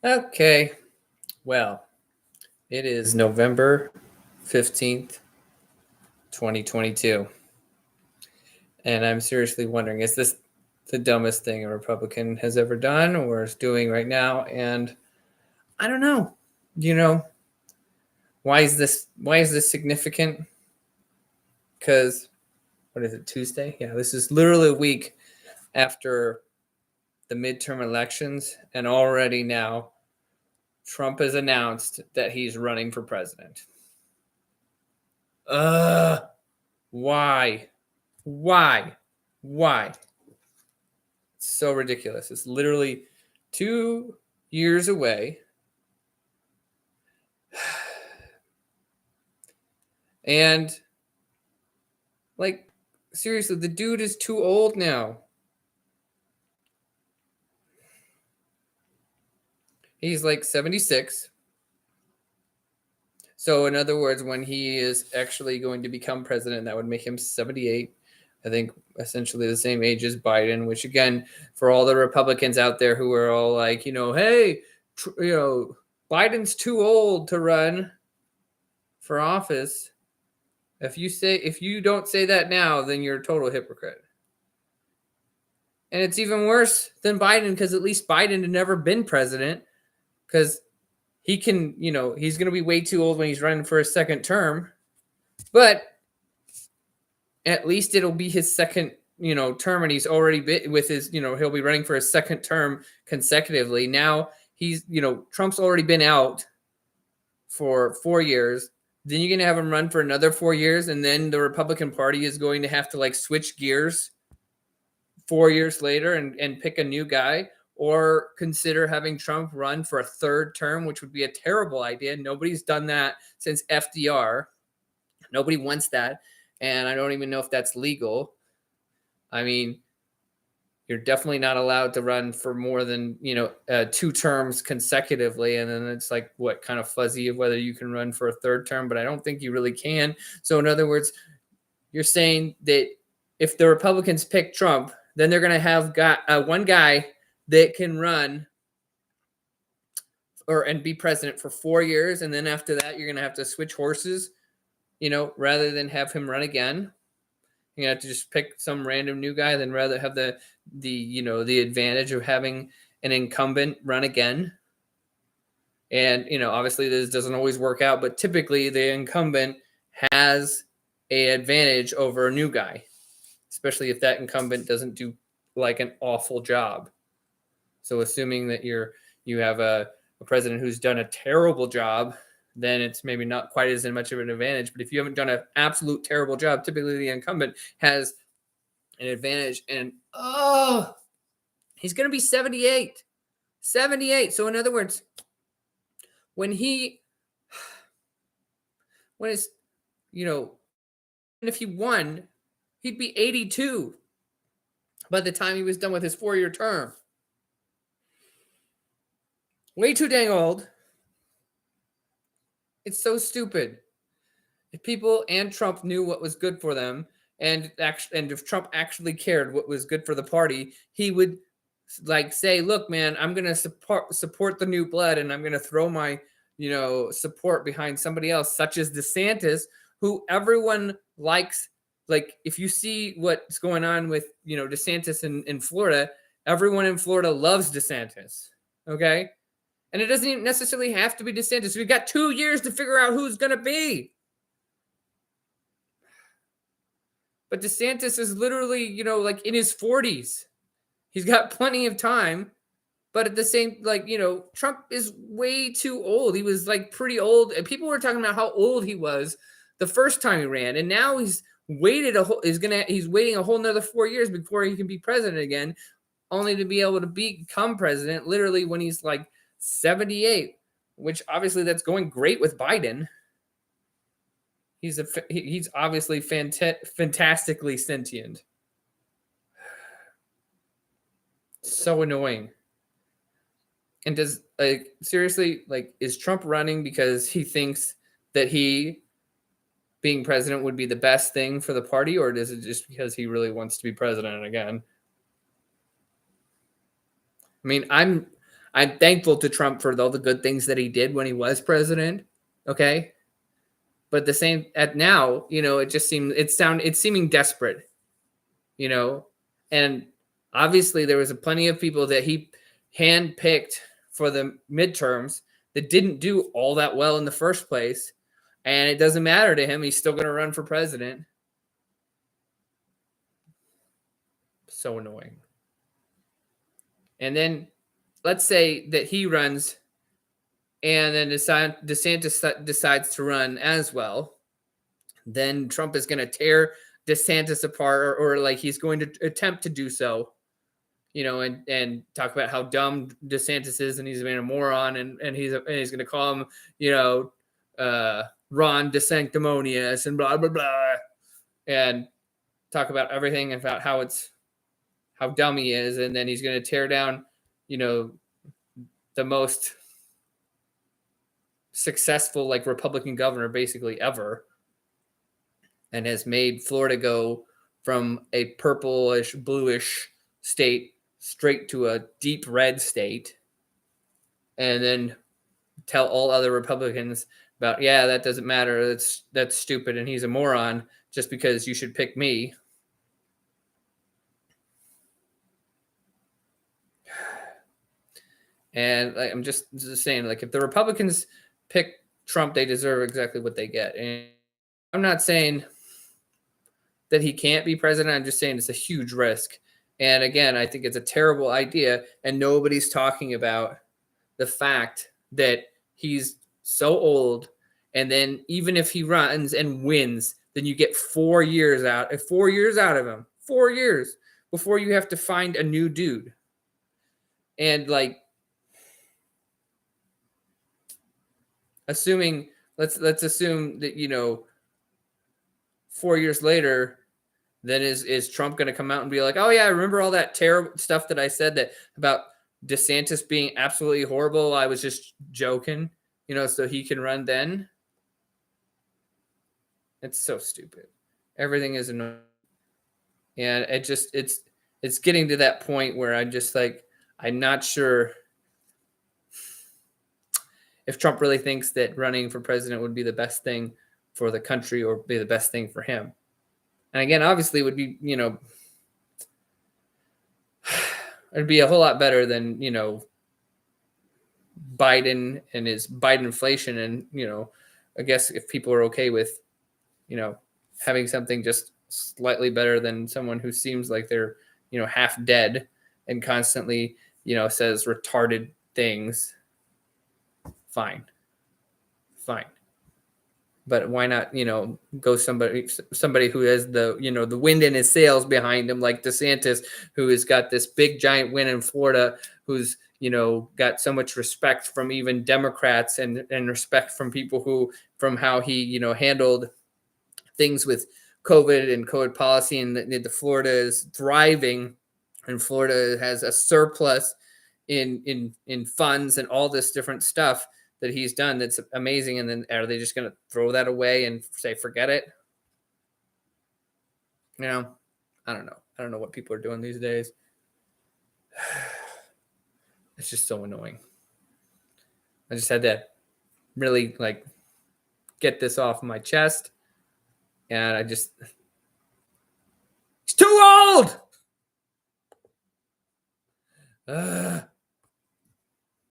Okay, well, it is November 15th, 2022. And I'm seriously wondering, is this the dumbest thing a Republican has ever done or is doing right now? And I don't know. You know, why is this significant? Because what is it, Tuesday? Yeah, this is literally a week after the midterm elections, and already now Trump has announced that he's running for president. Uh why? Why? Why? It's so ridiculous. It's literally 2 years away. And, like, seriously, the dude is too old now. He's like 76. So, in other words, when he is actually going to become president, that would make him 78. I think essentially the same age as Biden, which, again, for all the Republicans out there who are all like, hey, Biden's too old to run for office. If you don't say that now, then you're a total hypocrite. And it's even worse than Biden, because at least Biden had never been president, because he can, he's going to be way too old when he's running for a second term. But at least it'll be his second, term, and he's already been with his, he'll be running for a second term consecutively. Now he's, Trump's already been out for 4 years. Then you're going to have him run for another 4 years, and then the Republican Party is going to have to like switch gears 4 years later and pick a new guy, or consider having Trump run for a third term, which would be a terrible idea. Nobody's done that since FDR. Nobody wants that. And I don't even know if that's legal. I mean, you're definitely not allowed to run for more than, 2 terms consecutively. And then it's like, what, kind of fuzzy of whether you can run for a third term, but I don't think you really can. So in other words, you're saying that if the Republicans pick Trump, then they're going to have one guy that can run and be president for 4 years. And then after that, you're going to have to switch horses, rather than have him run again. You have to just pick some random new guy, then rather have the advantage of having an incumbent run again. And, obviously this doesn't always work out, but typically the incumbent has an advantage over a new guy, especially if that incumbent doesn't do like an awful job. So assuming that you have a president who's done a terrible job, then it's maybe not quite as much of an advantage. But if you haven't done an absolute terrible job, typically the incumbent has an advantage. And he's going to be 78. 78. So in other words, when it's, and if he won, he'd be 82 by the time he was done with his 4-year term. Way too dang old. It's so stupid. If people and Trump knew what was good for them, and if Trump actually cared what was good for the party, he would like say, "Look, man, I'm going to support the new blood, and I'm going to throw my, support behind somebody else, such as DeSantis, who everyone likes." Like, if you see what's going on with, DeSantis in Florida, everyone in Florida loves DeSantis. Okay. And it doesn't even necessarily have to be DeSantis. We've got 2 years to figure out who's going to be. But DeSantis is literally, like in his 40s. He's got plenty of time. But at the same, Trump is way too old. He was like pretty old. And people were talking about how old he was the first time he ran. And now he's waiting a whole nother 4 years before he can be president again, only to be able to become president literally when he's like 78, which obviously that's going great with Biden. He's obviously fantastically sentient. So annoying. And seriously, is Trump running because he thinks that he being president would be the best thing for the party, or is it just because he really wants to be president again? I mean, I'm thankful to Trump for all the good things that he did when he was president. Okay. But the same at now, it just seems it's seeming desperate, and obviously there was plenty of people that he handpicked for the midterms that didn't do all that well in the first place, and it doesn't matter to him. He's still going to run for president. So annoying. And then let's say that he runs and then DeSantis decides to run as well. Then Trump is going to tear DeSantis apart, or like he's going to attempt to do so, and talk about how dumb DeSantis is and he's been a moron, and he's going to call him, Ron DeSanctimonious and blah, blah, blah, and talk about everything about how dumb he is. And then he's going to tear down, the most successful like Republican governor basically ever, and has made Florida go from a purplish bluish state straight to a deep red state, and then tell all other Republicans about, yeah, that doesn't matter, that's stupid and he's a moron just because you should pick me. And I'm just saying, like, if the Republicans pick Trump, they deserve exactly what they get. And I'm not saying that he can't be president. I'm just saying it's a huge risk. And again, I think it's a terrible idea. And nobody's talking about the fact that he's so old. And then even if he runs and wins, then you get 4 years out of him, 4 years before you have to find a new dude. And like, let's assume that, 4 years later, then is Trump going to come out and be like, oh yeah, I remember all that terrible stuff that I said that about DeSantis being absolutely horrible. I was just joking, so he can run then. It's so stupid. Everything is annoying. And it's getting to that point where I'm just like, I'm not sure if Trump really thinks that running for president would be the best thing for the country or be the best thing for him. And again, obviously it would be, it'd be a whole lot better than, Biden and his Bidenflation. And, I guess if people are okay with, having something just slightly better than someone who seems like they're, half dead and constantly, says retarded things. Fine. But why not, go somebody who has the, the wind in his sails behind him, like DeSantis, who has got this big giant win in Florida, who's, got so much respect from even Democrats and respect from people from how he, handled things with COVID and COVID policy, and the Florida is thriving, and Florida has a surplus in funds and all this different stuff that he's done that's amazing. And then are they just going to throw that away and say, forget it? I don't know. I don't know what people are doing these days. It's just so annoying. I just had to really get this off my chest. And he's too old.